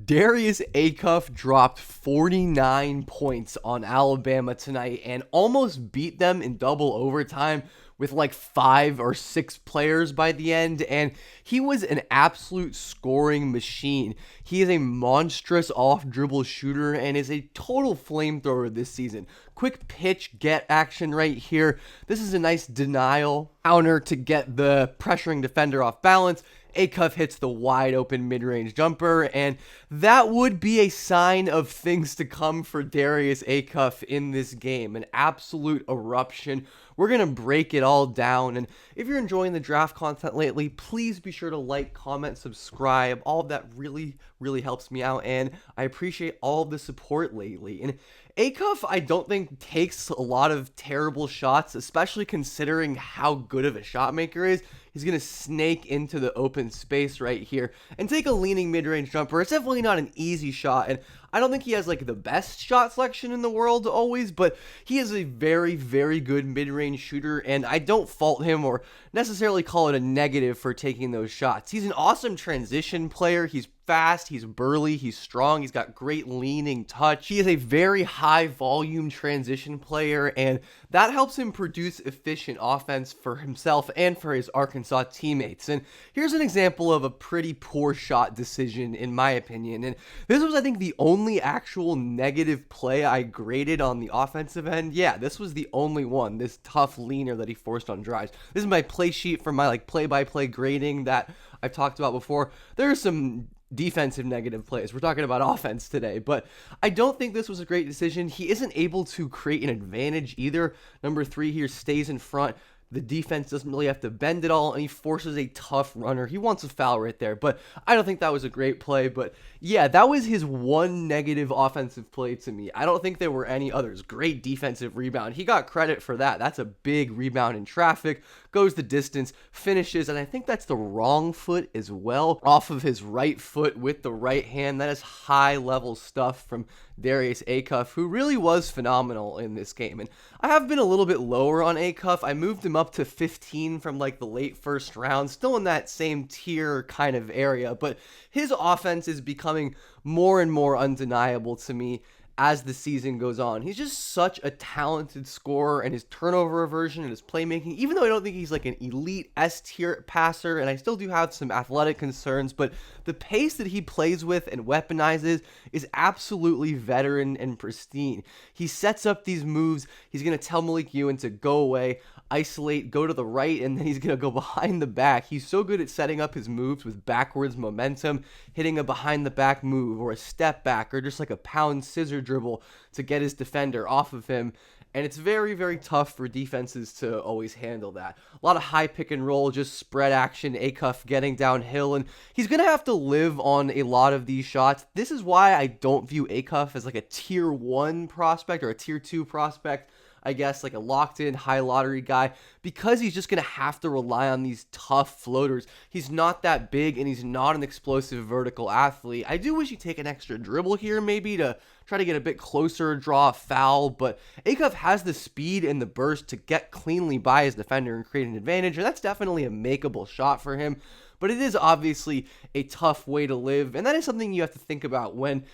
Darius Acuff dropped 49 points on Alabama tonight and almost beat them in double overtime with like 5 or 6 players by the end, and he was an absolute scoring machine. He is a monstrous off-dribble shooter and is a total flamethrower this season. Quick pitch get action right here. This is a nice denial counter to get the pressuring defender off balance. Acuff hits the wide open mid-range jumper, and that would be a sign of things to come for Darius Acuff in this game. An absolute eruption. We're going to break it all down, and if you're enjoying the draft content lately, please be sure to like, comment, subscribe. All of that really helps me out, and I appreciate all of the support lately. And Acuff, I don't think, takes a lot of terrible shots, especially considering how good of a shot maker is. He's going to snake into the open space right here and take a leaning mid-range jumper. It's definitely not an easy shot, and I don't think he has like the best shot selection in the world always, but he is a very good mid-range shooter, and I don't fault him or necessarily call it a negative for taking those shots. He's an awesome transition player. He's fast, he's burly, he's strong, he's got great leaning touch. He is a very high volume transition player, and that helps him produce efficient offense for himself and for his Arkansas teammates. And here's an example of a pretty poor shot decision in my opinion, and this was, I think, the only actual negative play I graded on the offensive end. Yeah, this was the only one, this tough leaner that he forced on drives. This is my play sheet for my like play-by-play grading that I've talked about before. There are some defensive negative plays. We're talking about offense today, but I don't think this was a great decision. He isn't able to create an advantage either. Number 3 here stays in front. The defense doesn't really have to bend at all, and he forces a tough runner. He wants a foul right there, but I don't think that was a great play. But yeah, that was his one negative offensive play to me. I don't think there were any others. Great defensive rebound. He got credit for that. That's a big rebound in traffic. Goes the distance, finishes, and I think that's the wrong foot as well. Off of his right foot with the right hand. That is high-level stuff from Darius Acuff, who really was phenomenal in this game. And I have been a little bit lower on Acuff. I moved him up to 15 from like the late first round, still in that same tier kind of area, but his offense is becoming more and more undeniable to me as the season goes on. He's just such a talented scorer, and his turnover aversion and his playmaking, even though I don't think he's like an elite S-tier passer, and I still do have some athletic concerns, but the pace that he plays with and weaponizes is absolutely veteran and pristine. He sets up these moves. He's going to tell Malik Ewan to go away, isolate, go to the right, and then he's going to go behind the back. He's so good at setting up his moves with backwards momentum, hitting a behind the back move or a step back or just like a pound scissor dribble to get his defender off of him. And it's very tough for defenses to always handle that. A lot of high pick and roll, just spread action, Acuff getting downhill, and he's going to have to live on a lot of these shots. This is why I don't view Acuff as like a tier 1 prospect or a tier 2 prospect. I guess, like a locked-in high lottery guy, because he's just going to have to rely on these tough floaters. He's not that big, and he's not an explosive vertical athlete. I do wish he'd take an extra dribble here, maybe, to try to get a bit closer, draw a foul, but Acuff has the speed and the burst to get cleanly by his defender and create an advantage, and that's definitely a makeable shot for him. But it is obviously a tough way to live, and that is something you have to think about when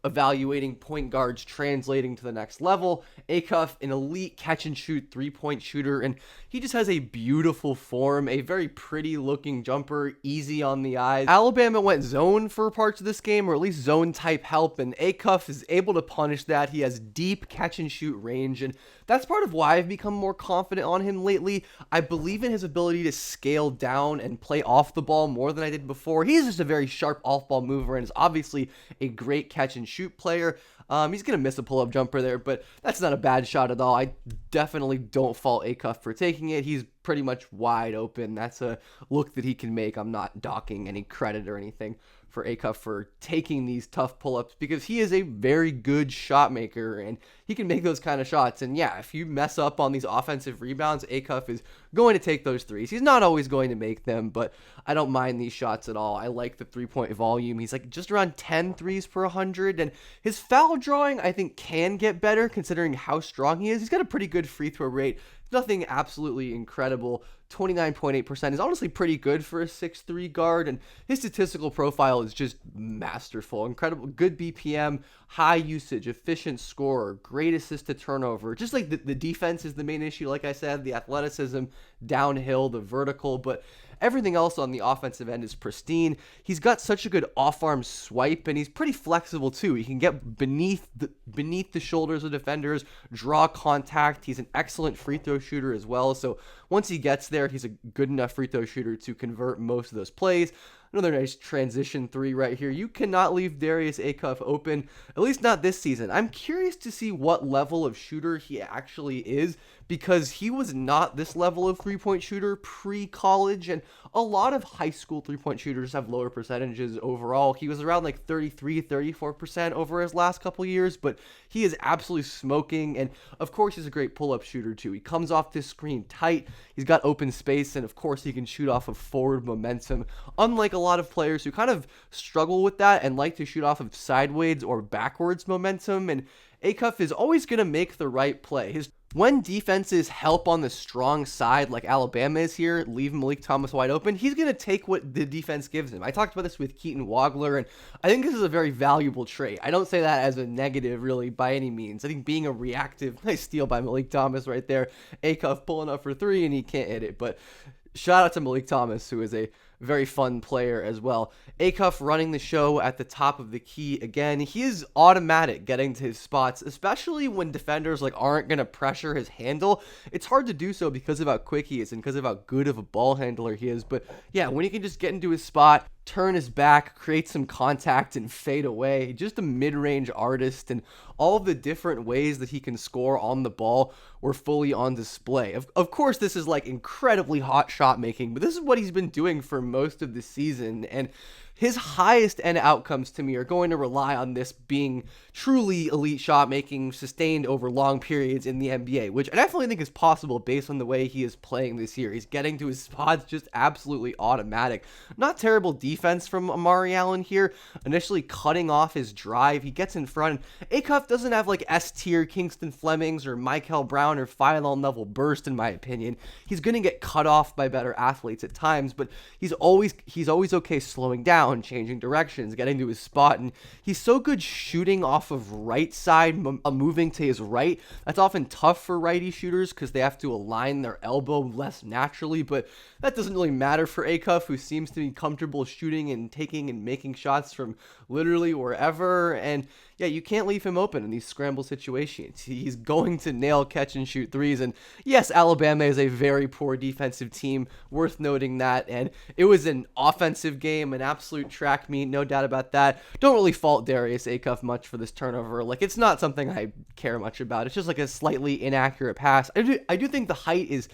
evaluating point guards translating to the next level. Acuff, an elite catch and shoot 3-point shooter, and he just has a beautiful form, a very pretty looking jumper, easy on the eyes. Alabama went zone for parts of this game, or at least zone type help, and Acuff is able to punish that. He has deep catch and shoot range, and that's part of why I've become more confident on him lately. I believe in his ability to scale down and play off the ball more than I did before. He's just a very sharp off-ball mover and is obviously a great catch and shoot player. He's going to miss a pull-up jumper there, but that's not a bad shot at all. I definitely don't fault Acuff for taking it. He's pretty much wide open. That's a look that he can make. I'm not docking any credit or anything for Acuff for taking these tough pull-ups, because he is a very good shot maker and he can make those kind of shots. And yeah, if you mess up on these offensive rebounds, Acuff is going to take those threes. He's not always going to make them, but I don't mind these shots at all. I like the three-point volume. He's like just around 10 threes per 100, and his foul drawing, I think, can get better considering how strong he is. He's got a pretty good free throw rate. Nothing absolutely incredible. 29.8% is honestly pretty good for a 6'3 guard, and his statistical profile is just masterful. Incredible, good BPM, high usage, efficient scorer, great assist to turnover. Just like the defense is the main issue, like I said, the athleticism, downhill, the vertical, but everything else on the offensive end is pristine. He's got such a good off-arm swipe, and he's pretty flexible too. He can get beneath the shoulders of defenders, draw contact. He's an excellent free throw shooter as well. So once he gets there, he's a good enough free throw shooter to convert most of those plays. Another nice transition three right here. You cannot leave Darius Acuff open, at least not this season. I'm curious to see what level of shooter he actually is, because he was not this level of three-point shooter pre-college, and a lot of high school three-point shooters have lower percentages overall. He was around like 33, 34% over his last couple years, but he is absolutely smoking, and of course he's a great pull-up shooter too. He comes off this screen tight, he's got open space, and of course he can shoot off of forward momentum, unlike a lot of players who kind of struggle with that and like to shoot off of sideways or backwards momentum, and Acuff is always going to make the right play. When defenses help on the strong side, like Alabama is here, leave Malik Thomas wide open, he's going to take what the defense gives him. I talked about this with Keaton Wagler, and I think this is a very valuable trait. I don't say that as a negative, really, by any means. I think being a reactive, nice steal by Malik Thomas right there, Acuff pulling up for three, and he can't hit it. But shout out to Malik Thomas, who is a very fun player as well. Acuff running the show at the top of the key again. He is automatic getting to his spots, especially when defenders aren't going to pressure his handle. It's hard to do so because of how quick he is and because of how good of a ball handler he is. But yeah, when he can just get into his spot, turn his back, create some contact, and fade away. Just a mid-range artist, and all of the different ways that he can score on the ball were fully on display. Of course, this is incredibly hot shot making, but this is what he's been doing for most of the season, and his highest end outcomes to me are going to rely on this being truly elite shot making sustained over long periods in the NBA, which I definitely think is possible based on the way he is playing this year. He's getting to his spots just absolutely automatic. Not terrible defense from Amari Allen here, initially cutting off his drive. He gets in front. Acuff doesn't have S-tier Kingston Flemings or Michael Brown or Philon level burst, in my opinion. He's going to get cut off by better athletes at times, but he's always okay slowing down, changing directions, getting to his spot, and he's so good shooting off of right side, moving to his right. That's often tough for righty shooters because they have to align their elbow less naturally, but that doesn't really matter for Acuff, who seems to be comfortable shooting and taking and making shots from literally wherever. And yeah, you can't leave him open in these scramble situations. He's going to nail, catch, and shoot threes. And yes, Alabama is a very poor defensive team, worth noting that. And it was an offensive game, an absolute track meet, no doubt about that. Don't really fault Darius Acuff much for this turnover. It's not something I care much about. It's just a slightly inaccurate pass. I do think the height is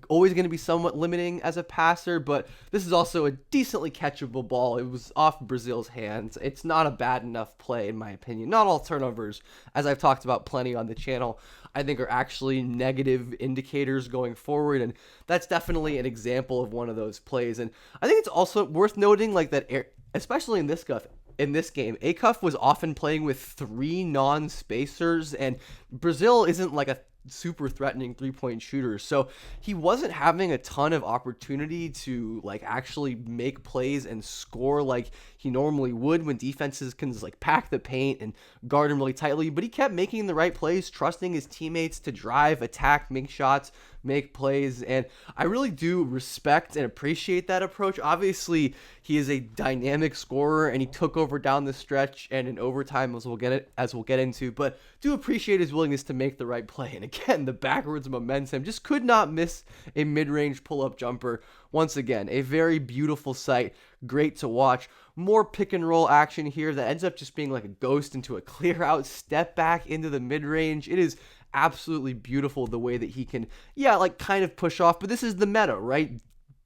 always going to be somewhat limiting as a passer, but this is also a decently catchable ball. It was off Brazil's hands. It's not a bad enough play, in my opinion. Not all turnovers, as I've talked about plenty on the channel, I think are actually negative indicators going forward, and that's definitely an example of one of those plays. And I think it's also worth noting that, especially in this game, Acuff was often playing with three non-spacers, and Brazil isn't a super threatening three-point shooter, so he wasn't having a ton of opportunity to actually make plays and score like he normally would when defenses can just pack the paint and guard him really tightly. But he kept making the right plays, trusting his teammates to drive, attack, make shots, make plays, and I really do respect and appreciate that approach. Obviously, he is a dynamic scorer, and he took over down the stretch and in overtime, as we'll get into, but do appreciate his willingness to make the right play. And again, the backwards momentum, just could not miss a mid-range pull-up jumper. Once again, a very beautiful sight, great to watch. More pick and roll action here that ends up just being like a ghost into a clear out, step back into the mid-range. It is absolutely beautiful the way that he can, kind of push off, but this is the meta, right?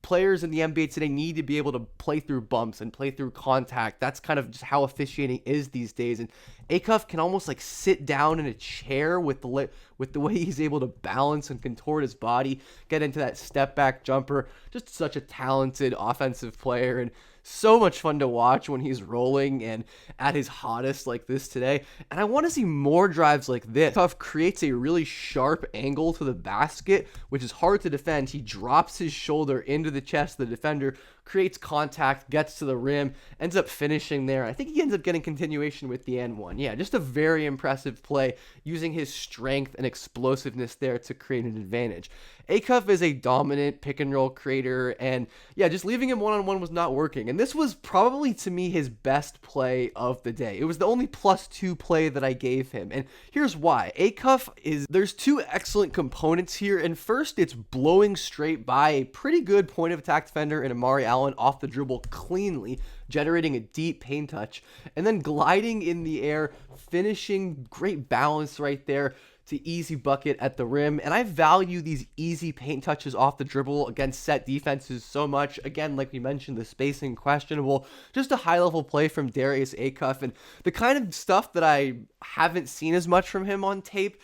players in the NBA today need to be able to play through bumps and play through contact. That's kind of just how officiating is these days. And Acuff can almost like sit down in a chair with the way he's able to balance and contort his body, get into that step back jumper. Just such a talented offensive player, and so much fun to watch when he's rolling and at his hottest like this today. And I want to see more drives like this. Acuff creates a really sharp angle to the basket, which is hard to defend. He drops his shoulder into the chest of the defender, creates contact, gets to the rim, ends up finishing there. I think he ends up getting continuation with the N1. Yeah, just a very impressive play, using his strength and explosiveness there to create an advantage. Acuff is a dominant pick and roll creator, and yeah, just leaving him one-on-one was not working. And this was probably, to me, his best play of the day. It was the only +2 play that I gave him, and here's why. Acuff there's two excellent components here, and first, it's blowing straight by a pretty good point of attack defender in Amari Allen off the dribble cleanly, generating a deep paint touch, and then gliding in the air, finishing, great balance right there to easy bucket at the rim. And I value these easy paint touches off the dribble against set defenses so much. Again, like we mentioned, the spacing questionable, just a high level play from Darius Acuff, and the kind of stuff that I haven't seen as much from him on tape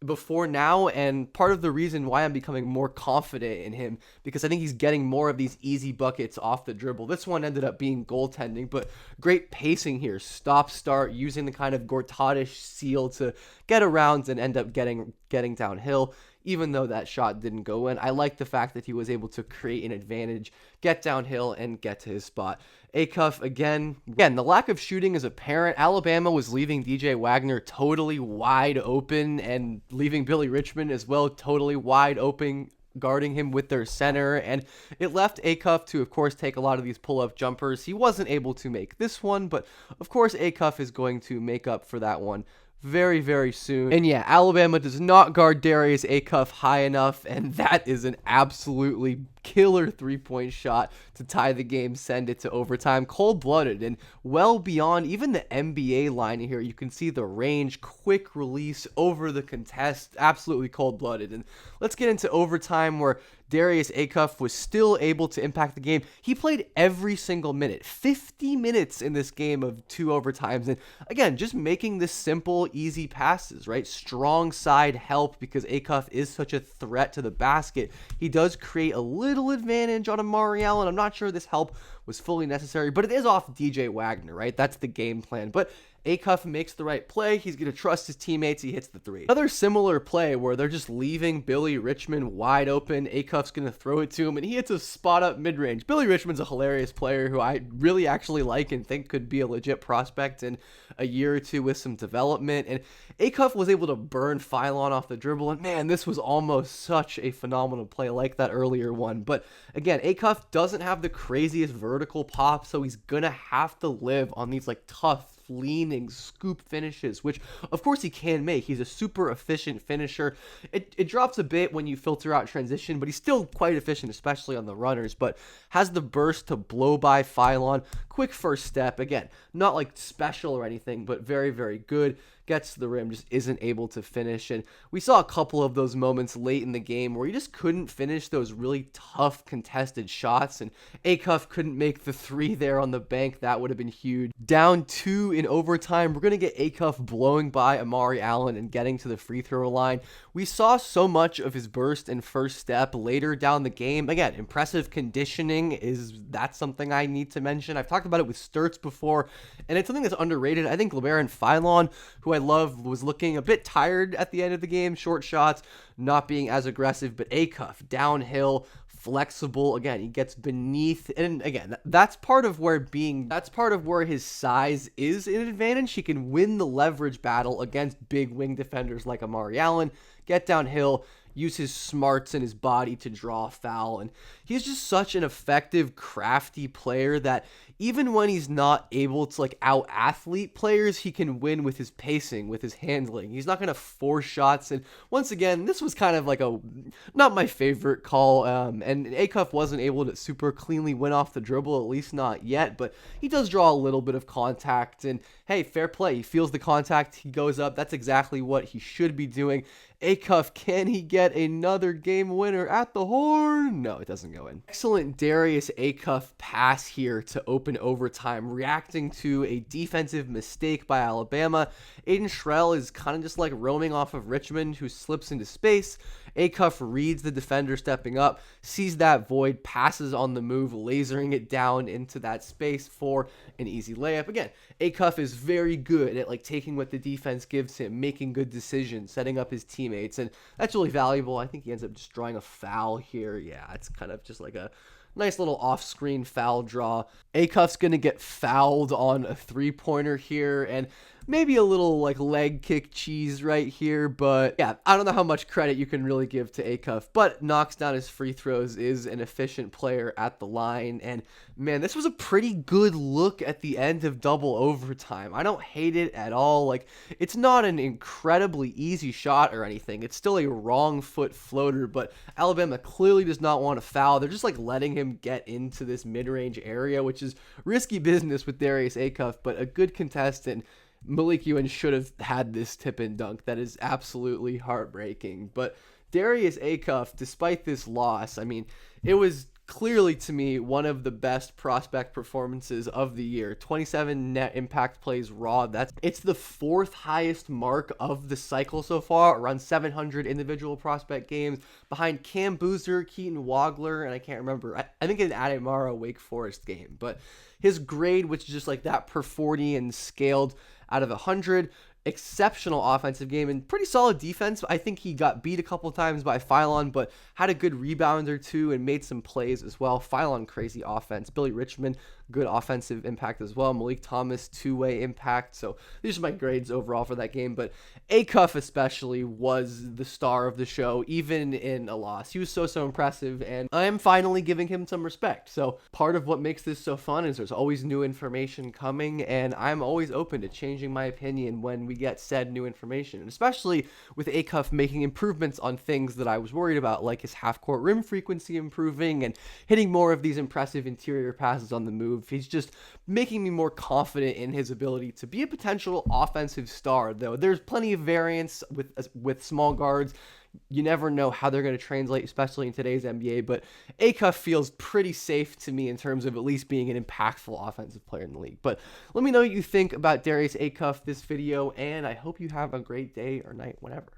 before now, and part of the reason why I'm becoming more confident in him, because I think he's getting more of these easy buckets off the dribble. This one ended up being goaltending, but great pacing here, stop start, using the kind of Gortatish seal to get around and end up getting downhill. Even though that shot didn't go in, I like the fact that he was able to create an advantage, get downhill, and get to his spot. Acuff, again, the lack of shooting is apparent. Alabama was leaving DJ Wagner totally wide open, and leaving Billy Richmond as well totally wide open, guarding him with their center, and it left Acuff to, of course, take a lot of these pull-up jumpers. He wasn't able to make this one, but of course Acuff is going to make up for that one very, very soon. And yeah, Alabama does not guard Darius Acuff high enough, and that is an absolutely killer three-point shot to tie the game, send it to overtime. Cold-blooded and well beyond even the NBA line here. You can see the range, quick release over the contest, absolutely cold-blooded. And let's get into overtime, where Darius Acuff was still able to impact the game. He played every single minute, 50 minutes in this game of 2 overtimes. And again, just making this simple, easy passes, right? Strong side help, because Acuff is such a threat to the basket. He does create a little advantage on Amari Allen. I'm not sure this help was fully necessary, but it is off DJ Wagner, right? That's the game plan. But Acuff makes the right play. He's going to trust his teammates. He hits the three. Another similar play where they're just leaving Billy Richmond wide open. Acuff's going to throw it to him, and he hits a spot up mid-range. Billy Richmond's a hilarious player who I really actually like and think could be a legit prospect in a year or two with some development. And Acuff was able to burn Phylon off the dribble, and man, this was almost such a phenomenal play like that earlier one. But again, Acuff doesn't have the craziest vertical pop, so he's going to have to live on these like tough, leaning scoop finishes, which of course he can make. He's a super efficient finisher. It drops a bit when you filter out transition, but he's still quite efficient, especially on the runners, but has the burst to blow by Phylon. Quick first step, again, not like special or anything, but very, very good. Gets to the rim, just isn't able to finish. And we saw a couple of those moments late in the game where he just couldn't finish those really tough contested shots, and Acuff couldn't make the three there on the bank. That would have been huge. Down 2 in overtime, we're going to get Acuff blowing by Amari Allen and getting to the free throw line. We saw so much of his burst and first step later down the game. Again, impressive conditioning that's something I need to mention. I've talked about it with Sturts before, and it's something that's underrated. I think LeBaron Phylon, who I love, was looking a bit tired at the end of the game. Short shots, not being as aggressive, but Acuff, downhill, flexible. Again, he gets beneath, and again, that's part of where his size is an advantage. He can win the leverage battle against big wing defenders like Amari Allen, get downhill, use his smarts and his body to draw a foul. And he's just such an effective, crafty player that even when he's not able to like out athlete players, he can win with his pacing, with his handling. He's not going to force shots. And once again, this was kind of like a not my favorite call. And Acuff wasn't able to super cleanly win off the dribble, at least not yet. But he does draw a little bit of contact. And hey, fair play. He feels the contact. He goes up. That's exactly what he should be doing. Acuff, can he get another game winner at the horn? No, it doesn't go in. Excellent Darius Acuff pass here to open overtime, reacting to a defensive mistake by Alabama. Aiden Shrell is kind of just like roaming off of Richmond, who slips into space. Acuff reads the defender stepping up, sees that void, passes on the move, lasering it down into that space for an easy layup. Again, Acuff is very good at like taking what the defense gives him, making good decisions, setting up his teammates, and that's really valuable. I think he ends up just drawing a foul here. Yeah, it's kind of just like a nice little off-screen foul draw. Acuff's going to get fouled on a three-pointer here, and maybe a little like leg kick cheese right here, but yeah, I don't know how much credit you can really give to Acuff, but knocks down his free throws, is an efficient player at the line, and man, this was a pretty good look at the end of double overtime. I don't hate it at all. Like, it's not an incredibly easy shot or anything. It's still a wrong foot floater, but Alabama clearly does not want to foul. They're just like letting him get into this mid-range area, which is risky business with Darius Acuff, but a good contestant. Malik Ewan should have had this tip and dunk. That is absolutely heartbreaking. But Darius Acuff, despite this loss, I mean, it was clearly to me one of the best prospect performances of the year. 27 net impact plays raw. It's the fourth highest mark of the cycle so far, around 700 individual prospect games, behind Cam Boozer, Keaton Wagler, and I can't remember. I think an Ademara Wake Forest game. But his grade, which is just like that per 40 and scaled out of 100, exceptional offensive game and pretty solid defense. I think he got beat a couple times by Phylon, but had a good rebound or two and made some plays as well. Phylon, crazy offense. Billy Richmond, good offensive impact as well. Malik Thomas, two-way impact. So these are my grades overall for that game, but Acuff especially was the star of the show, even in a loss. He was so impressive, and I am finally giving him some respect. So part of what makes this so fun is there's always new information coming, and I'm always open to changing my opinion when we get said new information, and especially with Acuff making improvements on things that I was worried about, like his half-court rim frequency improving and hitting more of these impressive interior passes on the move. He's just making me more confident in his ability to be a potential offensive star, though there's plenty of variance with small guards. You never know how they're going to translate, especially in today's NBA, but Acuff feels pretty safe to me in terms of at least being an impactful offensive player in the league. But let me know what you think about Darius Acuff this video, and I hope you have a great day or night, whatever.